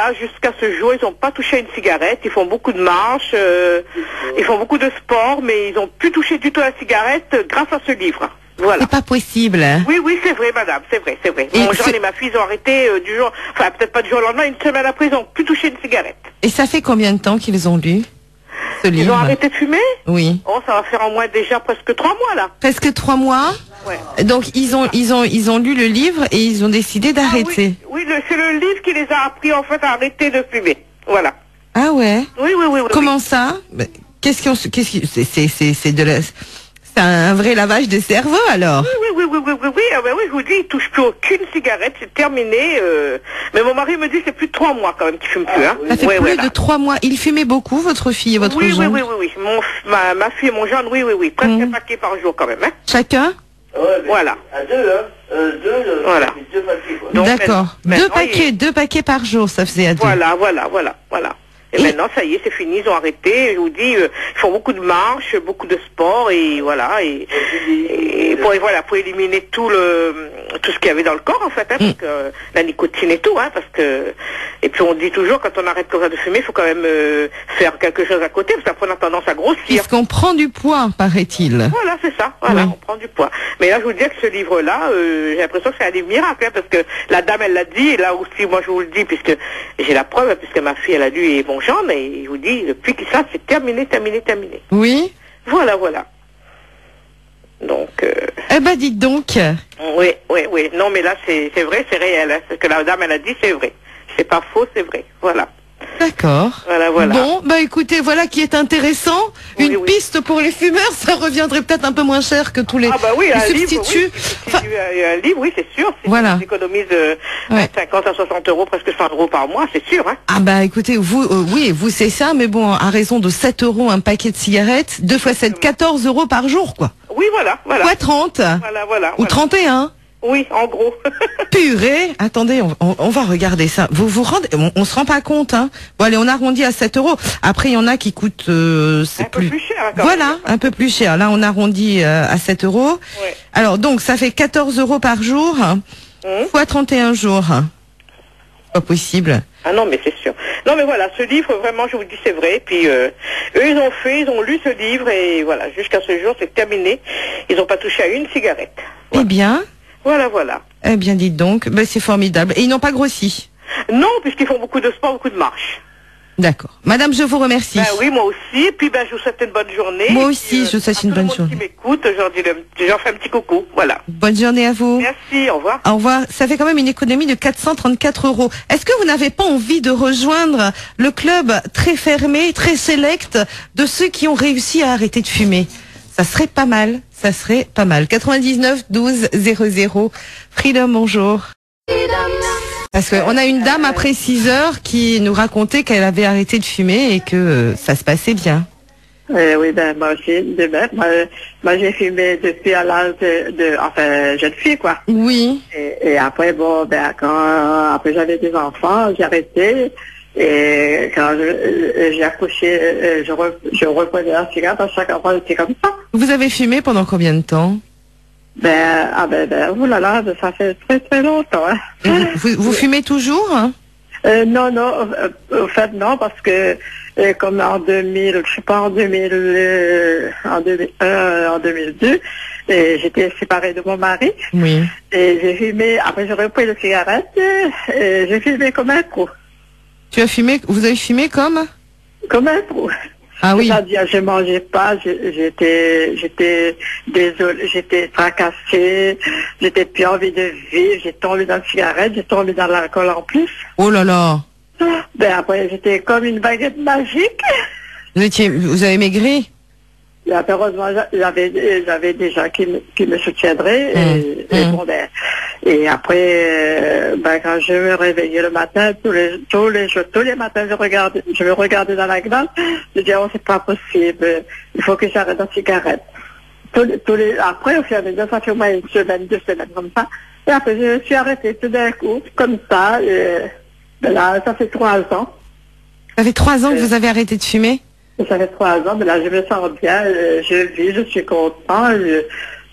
là, jusqu'à ce jour, ils n'ont pas touché une cigarette. Ils font beaucoup de marches, ils font beaucoup de sport, mais ils n'ont plus touché du tout la cigarette grâce à ce livre. Voilà. C'est pas possible. Oui, oui, c'est vrai, madame, c'est vrai, c'est vrai. Et Mon Jean et ma fille, ils ont arrêté du jour, enfin peut-être pas du jour au lendemain, une semaine après, ils n'ont plus touché une cigarette. Et ça fait combien de temps qu'ils ont lu ce livre? Ils ont arrêté de fumer? Oui. Oh, ça va faire en moins déjà presque 3 mois, là. Presque 3 mois. Ouais. Donc ils ont lu le livre et ils ont décidé d'arrêter. Oui, c'est le livre qui les a appris en fait à arrêter de fumer. Voilà. Ah ouais. Oui. Comment ça? C'est un vrai lavage de cerveau alors. Oui, ah ben oui, je vous dis, il touche plus aucune cigarette, c'est terminé. Mais mon mari me dit c'est plus de 3 mois quand même qu'il fume plus. Hein. Ça fait plus de 3 mois. Il fumait beaucoup, votre fille et votre gendre? Oui. Ma fille et mon gendre, oui. Presque un paquet par jour quand même. Hein. Chacun? Voilà. À deux, hein. Voilà. 2 paquets, quoi. D'accord. Deux paquets par jour, ça faisait à deux. Voilà. Et maintenant, ça y est, c'est fini, ils ont arrêté. Je vous dis, ils font beaucoup de marches, beaucoup de sport, et voilà. Et pour éliminer tout ce qu'il y avait dans le corps, en fait, hein, parce que la nicotine et tout, hein, parce que. Et puis on dit toujours, quand on arrête comme ça de fumer, il faut quand même faire quelque chose à côté, parce qu'après on a tendance à grossir. Puisqu'on prend du poids, paraît-il. Voilà, c'est ça. Voilà, on prend du poids. Mais là, je vous dis que ce livre-là, j'ai l'impression que c'est un livre miracle, hein, parce que la dame, elle l'a dit, et là aussi, moi, je vous le dis, puisque j'ai la preuve, puisque ma fille, elle a lu, et bon genre, et je vous dis, depuis que ça, c'est terminé. Oui. Voilà. Donc. Eh ben, dites donc. Oui. Non, mais là, c'est vrai, c'est réel. Hein. Ce que la dame, elle a dit, c'est vrai. C'est pas faux, c'est vrai. Voilà. D'accord. Voilà. Bon, bah écoutez, voilà qui est intéressant. Une piste pour les fumeurs, ça reviendrait peut-être un peu moins cher que tous les, substituts. Un livre, oui, c'est sûr. Si on économise 50 à 60 euros, presque 100 euros par mois, c'est sûr. Hein. Ah bah écoutez, vous, vous c'est ça, mais bon, à raison de 7 euros un paquet de cigarettes, 2 fois 7, 14 euros par jour, quoi. Oui, voilà. Quoi, 30 Ou 31 Oui, en gros. Purée, attendez, on va regarder ça. Vous vous rendez, on se rend pas compte, hein. Bon allez, on arrondit à 7 euros. Après, il y en a qui coûtent, c'est peu plus cher. Voilà, un peu plus cher. Là, on arrondit à 7 euros. Ouais. Alors donc, ça fait 14 euros par jour, fois 31 jours. Pas possible. Ah non, mais c'est sûr. Non, mais voilà, ce livre, vraiment, je vous dis, c'est vrai. Puis eux, ils ont lu ce livre et voilà, jusqu'à ce jour, c'est terminé. Ils n'ont pas touché à une cigarette. Voilà. Eh bien. Voilà. Eh bien, dites donc, ben, c'est formidable. Et ils n'ont pas grossi? Non, puisqu'ils font beaucoup de sport, beaucoup de marche. D'accord. Madame, je vous remercie. Ben oui, moi aussi. Et puis, je vous souhaite une bonne journée. Moi aussi, je vous souhaite une bonne journée. Qui m'écoute, je leur fais un petit coucou. Voilà. Bonne journée à vous. Merci, au revoir. Au revoir. Ça fait quand même une économie de 434 euros. Est-ce que vous n'avez pas envie de rejoindre le club très fermé, très select de ceux qui ont réussi à arrêter de fumer? Ça serait pas mal. 99 12 00. Freedom, bonjour. Parce qu'on a une dame après 6 heures qui nous racontait qu'elle avait arrêté de fumer et que ça se passait bien. Oui, moi aussi, moi j'ai fumé depuis à l'âge enfin, jeune fille, quoi. Oui. Et après, après j'avais des enfants, j'ai arrêté. Et quand j'ai accouché, je reprenais la cigarette à chaque fois, c'était comme ça. Vous avez fumé pendant combien de temps? Oulala, ça fait très très longtemps. Hein. Vous fumez toujours? Non, au fait non, parce que comme en 2000, je sais pas, en 2001, en 2002, j'étais séparée de mon mari. Oui. Et j'ai fumé, après j'ai repris la cigarette, et j'ai fumé comme un trou. Vous avez fumé comme? Comme un trou. Ah oui. C'est-à-dire, je mangeais pas, j'étais désolée, j'étais fracassée, j'étais plus envie de vivre, j'ai tombé dans la cigarette, j'ai tombé dans l'alcool en plus. Oh là là. Après, j'étais comme une baguette magique. Vous avez maigri? Heureusement, j'avais des gens qui me soutiendraient. Et après, quand je me réveillais le matin, tous les matins, je me regardais dans la glace, je disais, oh, c'est pas possible, il faut que j'arrête la cigarette. Après, au fur et à mesure, ça fait au moins 1 semaine, 2 semaines comme ça. Et après, je suis arrêtée tout d'un coup, comme ça. Là, ça fait 3 ans. Ça fait 3 ans que vous avez arrêté de fumer? Ça fait 3 ans, mais là, je me sens bien, je vis, je suis content,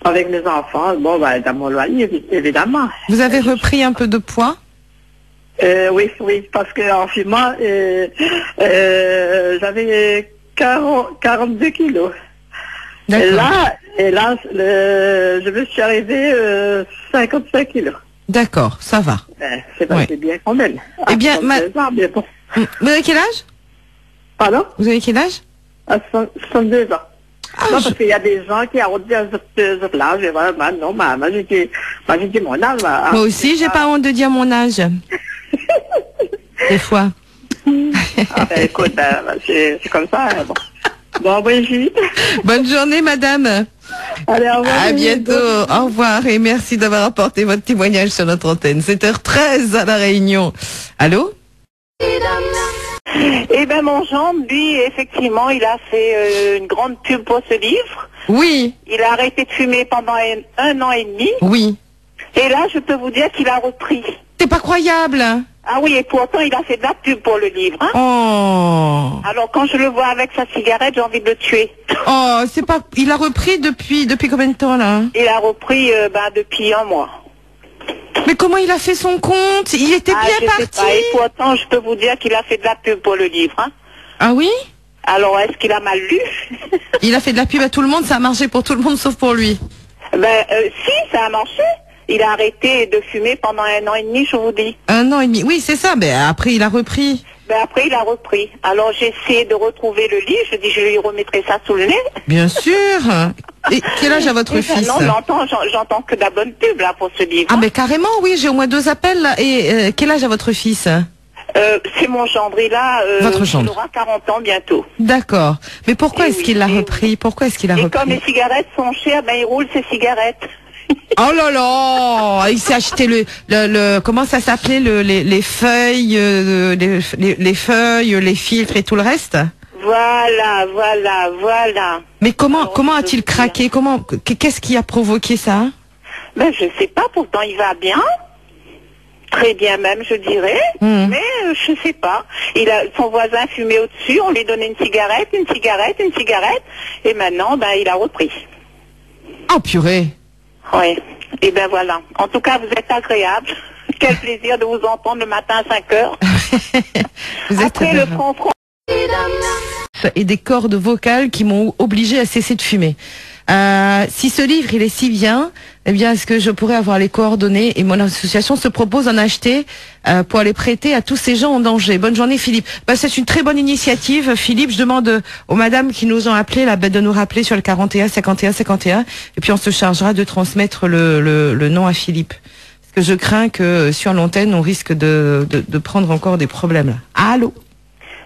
avec mes enfants, dans mon loyer, évidemment. Vous avez repris un peu de poids? Oui, parce qu'en fumant, j'avais 42 kilos. Et là, je me suis arrivée 55 kilos. D'accord, ça va. C'est bien quand même. Eh bien, vous avez quel âge? Pardon? Vous avez quel âge? 62 ans. Non, parce qu'il y a des gens qui arrondissent à ce âge. Et voilà, non, moi, j'ai dit mon âge. Moi aussi, j'ai pas honte de dire mon âge. Des fois. Écoute, c'est comme ça. Bon, Brigitte. Bonne journée, madame. Allez, au revoir. À bientôt. Au revoir et merci d'avoir apporté votre témoignage sur notre antenne. 7h13 à La Réunion. Allô? Eh ben, mon gendre, lui, effectivement, il a fait une grande pub pour ce livre. Oui. Il a arrêté de fumer pendant un an et demi. Oui. Et là, je peux vous dire qu'il a repris. C'est pas croyable. Ah oui, et pourtant, il a fait de la pub pour le livre. Hein. Oh. Alors, quand je le vois avec sa cigarette, j'ai envie de le tuer. Oh, c'est pas... Il a repris depuis combien de temps, là? Il a repris depuis un mois. Mais comment il a fait son compte? Il était bien parti. Sais pas. Et pourtant, je peux vous dire qu'il a fait de la pub pour le livre. Hein. Ah oui? Alors, est-ce qu'il a mal lu? Il a fait de la pub à tout le monde, ça a marché pour tout le monde sauf pour lui. Si, ça a marché. Il a arrêté de fumer pendant un an et demi, je vous dis. Un an et demi, oui, c'est ça. Mais après, il a repris. Après, il a repris. Alors, j'ai essayé de retrouver le livre. Je dis, je lui remettrai ça sous le nez. Bien sûr. Et quel âge a votre fils? Non, j'entends que de la bonne pub, là, pour ce livre. Ah, mais carrément, oui, j'ai au moins 2 appels, là. Et quel âge a votre fils? C'est mon gendre. Il a, votre gendre. il aura 40 ans bientôt. D'accord. Mais pourquoi est-ce qu'il l'a repris? Pourquoi est-ce qu'il a repris? Et comme les cigarettes sont chères, il roule ses cigarettes. Oh là là, il s'est acheté le comment ça s'appelait les feuilles, les feuilles, les filtres et tout le reste. Voilà. Mais comment a-t-il craqué? Qu'est-ce qui a provoqué ça? Je sais pas. Pourtant, il va bien, très bien même, je dirais. Mais je sais pas. Son voisin fumait au-dessus. On lui donnait une cigarette, et maintenant, il a repris. Oh purée. Oui, et ben voilà. En tout cas, vous êtes agréable. Quel plaisir de vous entendre le matin à 5h. Vous êtes après le confront. Et des cordes vocales qui m'ont obligé à cesser de fumer. Si ce livre il est si bien, eh bien est-ce que je pourrais avoir les coordonnées? Et mon association se propose d'en acheter pour les prêter à tous ces gens en danger. Bonne journée Philippe. C'est une très bonne initiative Philippe. Je demande aux madames qui nous ont appelé de nous rappeler sur le 41 51 51 et puis on se chargera de transmettre le nom à Philippe. Parce que je crains que sur l'antenne on risque de prendre encore des problèmes là. Allô?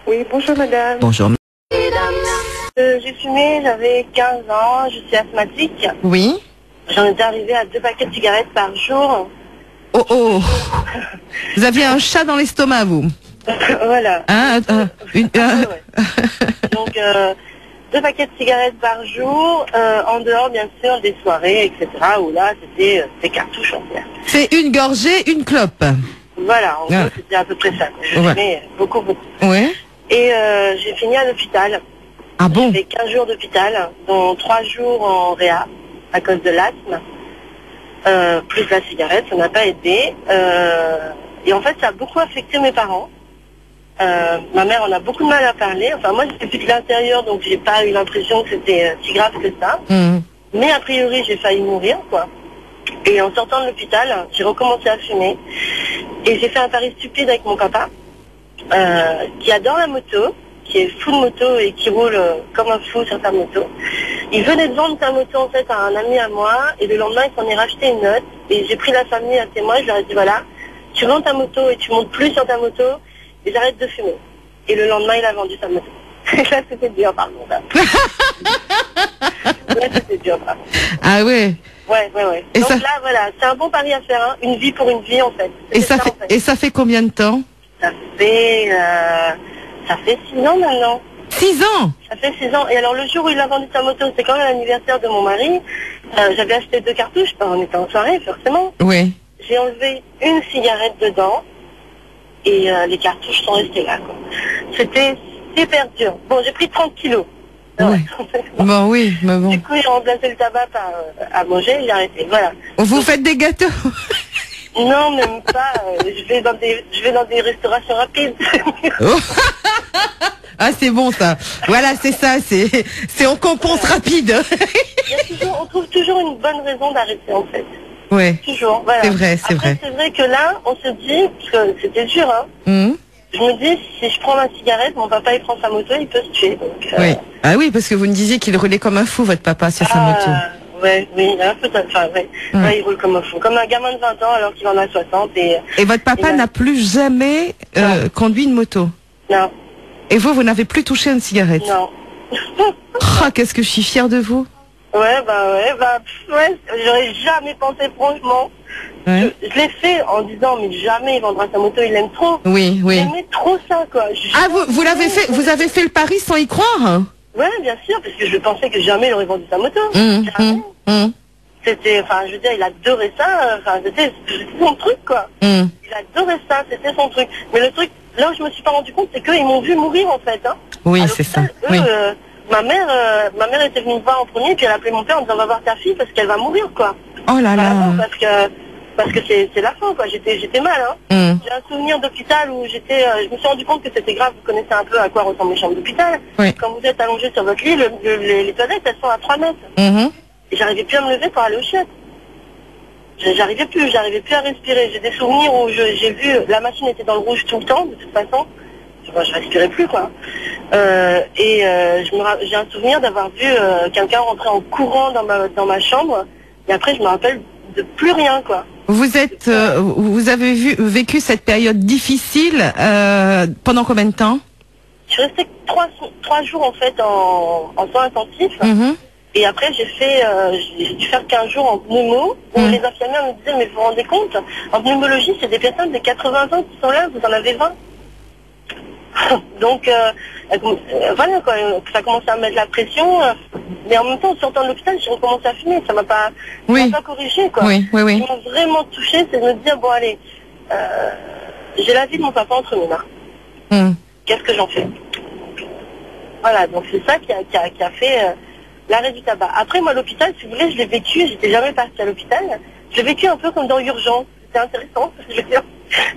Oui, bonjour madame. Bonjour. J'ai fumé, j'avais 15 ans, je suis asthmatique. Oui. J'en étais arrivée à 2 paquets de cigarettes par jour. Oh. Vous aviez un chat dans l'estomac, vous? Voilà. Ouais. Donc, 2 paquets de cigarettes par jour, en dehors, bien sûr, des soirées, etc. Où là, c'était des cartouches entières. C'est une gorgée, une clope. Voilà, en gros, c'était à peu près ça. Je fumais beaucoup. Ouais. Et j'ai fini à l'hôpital. Ah bon? J'ai fait 15 jours d'hôpital, dont 3 jours en réa, à cause de l'asthme. Plus la cigarette, ça n'a pas aidé. Et en fait, ça a beaucoup affecté mes parents. Ma mère en a beaucoup de mal à parler. Enfin, moi, j'étais plus de l'intérieur, donc j'ai pas eu l'impression que c'était si grave que ça. Mais a priori, j'ai failli mourir, quoi. Et en sortant de l'hôpital, j'ai recommencé à fumer. Et j'ai fait un pari stupide avec mon papa, qui adore la moto, qui est fou de moto et qui roule comme un fou sur sa moto. Il venait de vendre sa moto en fait à un ami à moi et le lendemain il s'en est racheté une autre et j'ai pris la famille à témoin, je leur ai dit voilà, tu vends ta moto et tu montes plus sur ta moto et j'arrête de fumer. Et le lendemain il a vendu sa moto. Là c'était dur par contre. Là c'était dur par contre. Ah ouais. Ouais. Et donc ça... là voilà, c'est un bon pari à faire, hein. Une vie pour une vie en fait. Et ça fait combien de temps? Ça fait 6 ans maintenant. 6 ans? Ça fait 6 ans. Et alors le jour où il a vendu sa moto, c'est quand même l'anniversaire de mon mari. J'avais acheté 2 cartouches, on était en soirée forcément. Oui. J'ai enlevé une cigarette dedans et les cartouches sont restées là, quoi. C'était super dur. Bon, j'ai pris 30 kilos. Ouais. Bon, oui, mais bon. Du coup, j'ai remplacé le tabac par à manger, j'ai arrêté. Voilà. Vous faites des gâteaux? Non, même pas. Je vais dans des restaurations rapides. Ah, c'est bon ça. Voilà, c'est ça. C'est on compense rapide. On trouve toujours une bonne raison d'arrêter en fait. Ouais. Toujours. Voilà. C'est vrai, c'est Après, vrai. C'est vrai que là, on se dit, parce que c'était dur, hein. Je me dis, si je prends ma cigarette, mon papa il prend sa moto, il peut se tuer. Donc, Oui. Ah oui, parce que vous me disiez qu'il roulait comme un fou, votre papa, sur sa moto. Ouais, oui, un peu, enfin, ouais. Ouais, il roule comme un fou. Comme un gamin de 20 ans alors qu'il en a 60. Et votre papa n'a plus jamais conduit une moto? Non. Et vous n'avez plus touché une cigarette? Non. Oh, qu'est-ce que je suis fière de vous. Ouais, j'aurais jamais pensé, franchement. Ouais. Je l'ai fait en disant, mais jamais il vendra sa moto, il l'aime trop. Oui, oui. Il aimait trop ça, quoi. Ah, vous l'avez fait, vous avez fait le pari sans y croire? Ouais, bien sûr, parce que je pensais que jamais il aurait vendu sa moto. C'était, enfin, je veux dire, il adorait ça, enfin, c'était son truc, quoi. Il adorait ça, c'était son truc. Mais le truc, là où je me suis pas rendu compte, c'est qu'ils m'ont vu mourir, en fait, hein. Oui, c'est ça. Eux, ma mère était venue me voir en premier, puis elle a appelé mon père en disant, va voir ta fille parce qu'elle va mourir, quoi. Oh là là. Parce que c'est la fin, quoi. J'étais mal, hein. J'ai un souvenir d'hôpital où je me suis rendu compte que c'était grave. Vous connaissez un peu à quoi ressemblent les chambres d'hôpital. Oui. Quand vous êtes allongé sur votre lit, les toilettes, elles sont à 3 mètres. Et j'arrivais plus à me lever pour aller aux chiottes. J'arrivais plus à respirer. J'ai des souvenirs où j'ai vu, la machine était dans le rouge tout le temps, de toute façon. Je respirais plus, quoi. J'ai un souvenir d'avoir vu quelqu'un rentrer en courant dans ma chambre. Et après, je me rappelle de plus rien, quoi. Vous avez vécu cette période difficile pendant combien de temps? Je suis restée 3 jours en fait en soins intensifs. Et après j'ai dû faire 15 jours en pneumo où les infirmières me disaient, mais vous vous rendez compte, en pneumologie c'est des personnes de 80 ans qui sont là, vous en avez 20. Donc voilà, quoi, ça a commencé à mettre la pression, mais en même temps en sortant de l'hôpital j'ai recommencé à fumer, ça m'a pas corrigé, quoi. Oui. Ce qui m'a vraiment touché, c'est de me dire, bon allez, j'ai la vie de mon papa entre mes mains. Qu'est-ce que j'en fais? Voilà, donc c'est ça qui a fait l'arrêt du tabac. Après moi l'hôpital, si vous voulez, je l'ai vécu, j'étais jamais partie à l'hôpital, je l'ai vécu un peu comme dans Urgence. C'était intéressant, je veux dire,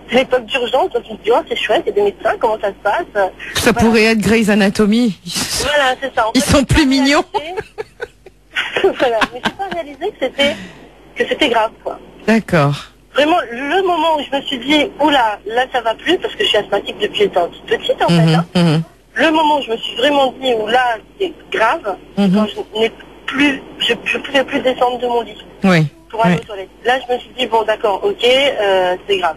c'est l'époque d'urgence, donc je me dis, oh c'est chouette, il y a des médecins, comment ça se passe? Ça pourrait être Grey's Anatomy. Voilà, c'est ça. Ils sont plus mignons. Voilà, mais j'ai pas réalisé que c'était grave, quoi. D'accord. Vraiment, le moment où je me suis dit, oula, là ça va plus, parce que je suis asthmatique depuis étant toute petite, en fait, hein. Le moment où je me suis vraiment dit, oula, c'est grave, c'est quand je pouvais plus descendre de mon lit. Oui. Pour aller aux toilettes. Là, je me suis dit, bon, d'accord, ok, c'est grave.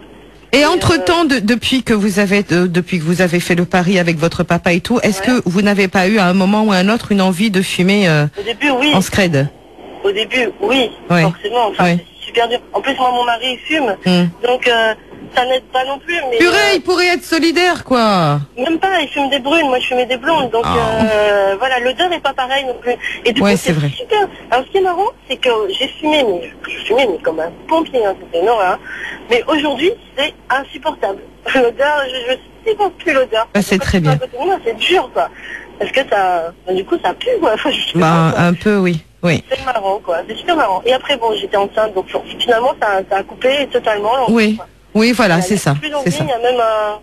Et entre-temps, depuis que vous avez fait le pari avec votre papa et tout, est-ce que vous n'avez pas eu à un moment ou à un autre une envie de fumer au début, oui. En scred? Au début, oui, forcément. Enfin, c'est super dur. En plus, moi, mon mari, il fume. Donc, ça n'aide pas non plus. Mais, purée, il pourrait être solidaire, quoi. Même pas, il fume des brunes, moi je fumais des blondes. Donc voilà, l'odeur n'est pas pareille non plus. Et du coup, c'est vrai. Super. Alors ce qui est marrant, c'est que j'ai fumé, mais comme un pompier, hein, c'était une horreur. Mais aujourd'hui, c'est insupportable. L'odeur, je supporte plus l'odeur. C'est très bien. C'est dur, quoi. Parce que du coup, ça pue, quoi. Un peu, oui. Oui. C'est marrant, quoi. C'est super marrant. Et après, bon, j'étais enceinte, donc finalement, ça a coupé totalement. Oui. Oui, voilà, c'est ça. Il y a même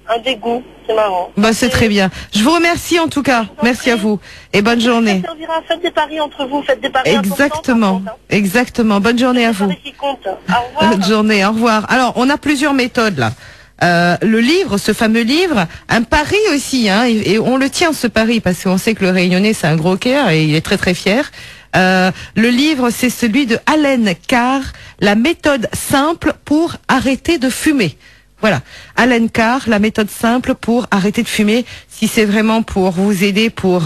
un dégoût, c'est marrant. C'est très bien. Je vous remercie en tout cas. Merci à vous. Et bonne journée. Ça servira, faites des paris entre vous, faites des paris Exactement. Exactement. Bonne journée à vous. Qui compte. Au revoir. Bonne journée, au revoir. Alors, on a plusieurs méthodes là. Le livre, ce fameux livre, un pari aussi, hein, et on le tient ce pari parce qu'on sait que le Réunionnais c'est un gros cœur et il est très très fier. Le livre, c'est celui de Allen Carr, La méthode simple pour arrêter de fumer. Voilà, Allen Carr, La méthode simple pour arrêter de fumer. Si c'est vraiment pour vous aider pour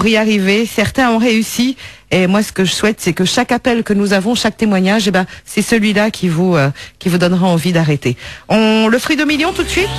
y arriver, certains ont réussi. Et moi, ce que je souhaite, c'est que chaque appel que nous avons, chaque témoignage, c'est celui-là qui vous donnera envie d'arrêter. Le Frigo Million tout de suite.